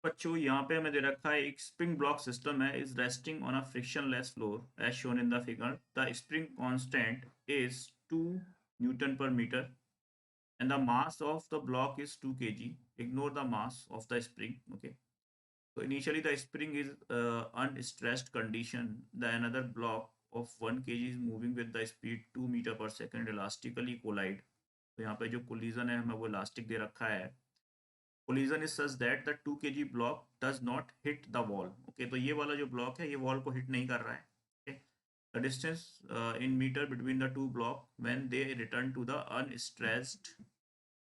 बच्चों यहाँ पे हमें दे रखा है एक स्प्रिंग ब्लॉक सिस्टम है is resting on a frictionless floor as shown in the figure the spring constant is 2 newton per metre and the mass of the block is 2 kg. Ignore the mass of the spring. Okay, so initially the spring is unstressed condition. The another block of 1 kg is moving with the speed 2 meter per second elastically collide. तो यहाँ पे जो collision है हमें वो elastic दे रखा है. Collision is such that the 2 kg block does not hit the wall. Okay, तो ये वाला जो ब्लॉक है ये वॉल को हिट नहीं कर रहा है. Okay, the distance in meter between the two block when they return to the unstressed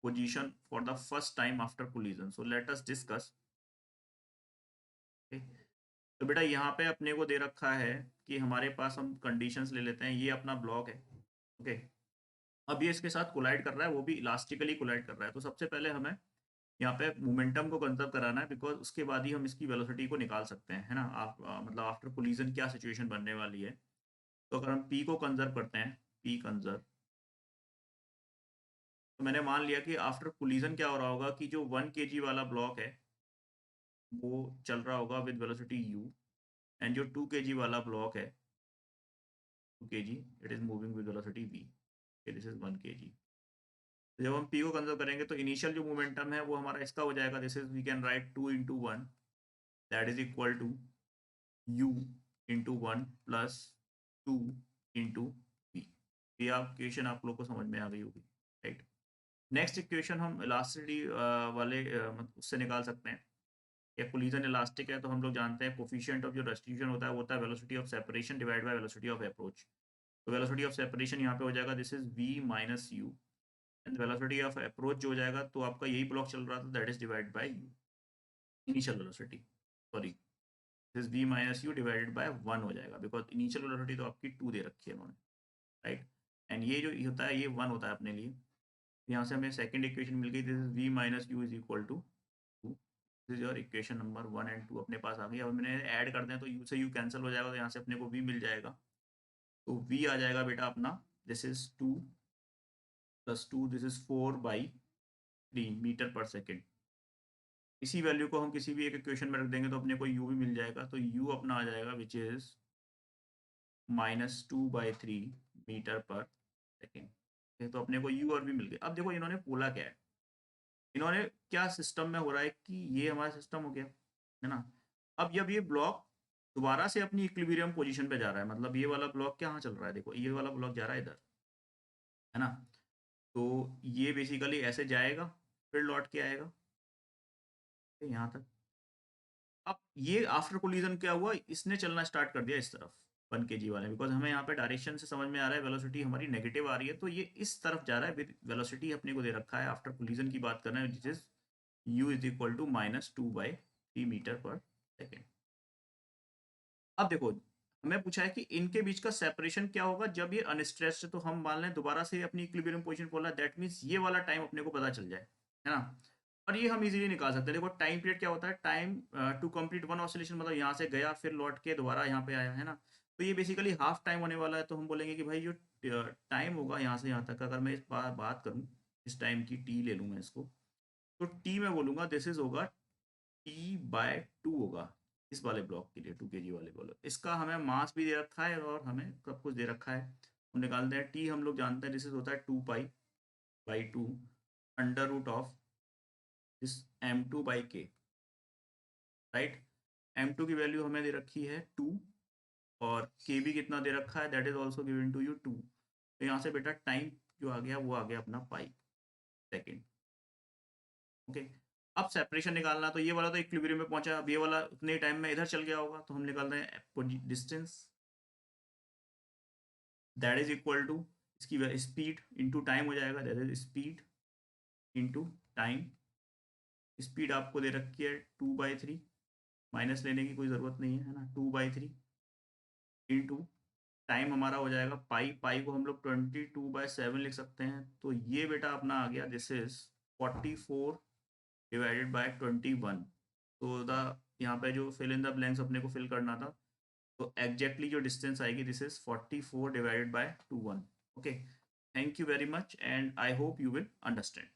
position for the first time after collision. So let us discuss. Okay. तो बेटा यहाँ पे अपने को दे रखा है कि हमारे पास हम कंडीशंस ले लेते हैं. ये अपना ब्लॉक है. ओके, अब ये इसके साथ कोलाइड कर रहा है, वो भी इलास्टिकली कोलाइड कर रहा है. तो सबसे पहले हमें यहाँ पे मोमेंटम को कंजर्व कराना है बिकॉज उसके बाद ही हम इसकी वेलोसिटी को निकाल सकते हैं, है ना. आप मतलब आफ्टर कोलिजन क्या सिचुएशन बनने वाली है. तो अगर हम पी को कंजर्व करते हैं, पी कंजर्व, तो मैंने मान लिया कि आफ्टर कोलिजन क्या हो रहा होगा कि जो 1 kg वाला ब्लॉक है वो चल रहा होगा विद वेलोसिटी u एंड जो 2 kg वाला ब्लॉक है 2 kg it is moving with velocity v. This is 1 kg. तो जब हम p को कंजर्व करेंगे तो इनिशियल जो मोमेंटम है वो हमारा इसका हो जाएगा. This is we can write 2 into 1 that is equal to u into 1 plus 2 into v. ये आप इक्वेशन आप लोग को समझ में आ गई होगी, राइट. नेक्स्ट इक्वेशन हम इलास्टिसिटी वाले उससे निकाल सकते हैं. या कोलिजन इलास्टिक है तो हम लोग जानते हैं कोफिशिएंट ऑफ जो रेस्टिट्यूशन होता है वो होता है velocity of separation divide by velocity of approach. तो वेलोसिटी ऑफ सेपरेशन यहाँ पे हो जाएगा this is v minus you and velocity of approach जो हो जाएगा तो आपका यही ब्लॉक चल रहा था that is divide by you initial velocity. Sorry, this v minus you divided by 1 हो जाएगा बिकॉज इनिशियल वेलोसिटी तो आपकी 2 दे रखी है उन्होंने, राइट. एंड ये जो होता है ये 1 होता है अपने लिए. यहाँ से हमें सेकंड इक्वेशन मिल गई. This is v minus u is equal to 2. This is your equation number 1 and 2 अपने पास आ गई. अब मैंने ऐड कर दें तो u से u कैंसिल हो जाएगा तो यहाँ से अपने को v मिल जाएगा. तो v आ जाएगा बेटा अपना this is 2 plus 2 this is 4/3 metre per second. इसी वैल्यू को हम किसी भी एक इक्वेशन में रख देंगे तो अपने को u भी मिल जाएगा. तो u अपना आ जाएगा which is -2/3 metre per second. तो अपने को u और v मिल गया. अब देखो इन्होंने बोला क्या है. इन्होंने क्या सिस्टम में हो रहा है कि ये हमारा सिस्टम हो गया है ना. अब जब ये ब्लॉक दोबारा से अपनी इक्विलिब्रियम पोजीशन पे जा रहा है, मतलब ये वाला ब्लॉक कहाँ चल रहा है, देखो ये वाला ब्लॉक जा रहा है इधर, है ना. तो ये बेसिकली ऐसे जाएगा फिर लौट के आएगा यहाँ तक. अब ये आफ्टर कोलिजन क्या हुआ, इसने चलना स्टार्ट कर दिया इस तरफ 1 kg वाले. बिकॉज हमें यहाँ पे डायरेक्शन से समझ में आ रहा है वेलोसिटी हमारी नेगेटिव आ रही है तो ये इस तरफ जा रहा है विद वेलोसिटी अपने को दे रखा है आफ्टर कोलिजन की बात करना है this is u is equal to -2/3 metre per second. अब देखो हमें पूछा है कि इनके बीच का सेपरेशन क्या होगा जब ये अनस्ट्रेस्ड है. तो हम मान लें दोबारा से अपनी इक्विलिब्रियम पोजीशन बोला दैट मीन्स ये वाला टाइम अपने को पता चल जाए, है ना. और ये हम इजीली निकाल सकते हैं. देखो टाइम पीरियड क्या होता है, time to complete one oscillation, मतलब यहाँ से गया फिर लौट के दोबारा यहाँ पे आया, है ना. तो ये बेसिकली हाफ टाइम होने वाला है. तो हम बोलेंगे कि भाई जो टाइम होगा यहाँ से यहाँ तक, अगर मैं इस बात करूँ इस टाइम की टी ले लूँ मैं इसको, तो टी मैं बोलूँगा दिस इज होगा t/2 होगा इस वाले ब्लॉक के लिए 2 kg वाले ब्लॉक. इसका हमें मास भी दे रखा है और हमें सब कुछ दे रखा है. हम निकालते हैं टी, हम लोग जानते हैं दिस इज होता है 2π/2 under root of this m2/k, right. m2 की वैल्यू हमें दे रखी है 2 और k भी कितना दे रखा है that is also given to you 2. तो यहाँ से बेटा टाइम जो आ गया वो आ गया अपना पाई सेकेंड. ओके, अब सेपरेशन निकालना. तो ये वाला तो इक्विलिब्रियम में पहुंचा, अब ये वाला उतने टाइम में इधर चल गया होगा. तो हम निकाल रहे हैं distance that is equal to इसकी स्पीड इनटू टाइम हो जाएगा. That is speed into time. Speed आपको दे रखी है 2/3, माइनस लेने की कोई ज़रूरत नहीं है ना. 2/3 इनटू टाइम हमारा हो जाएगा पाई. पाई को हम लोग 22/7 लिख सकते हैं. तो ये बेटा अपना आ गया दिस इज 44 डिवाइडेड बाय 21. तो द यहाँ पे जो फिल इन द ब्लैंक्स अपने को फिल करना था तो एग्जैक्टली जो डिस्टेंस आएगी this is 44 divided by 21. Okay, thank you very much and I hope you will understand.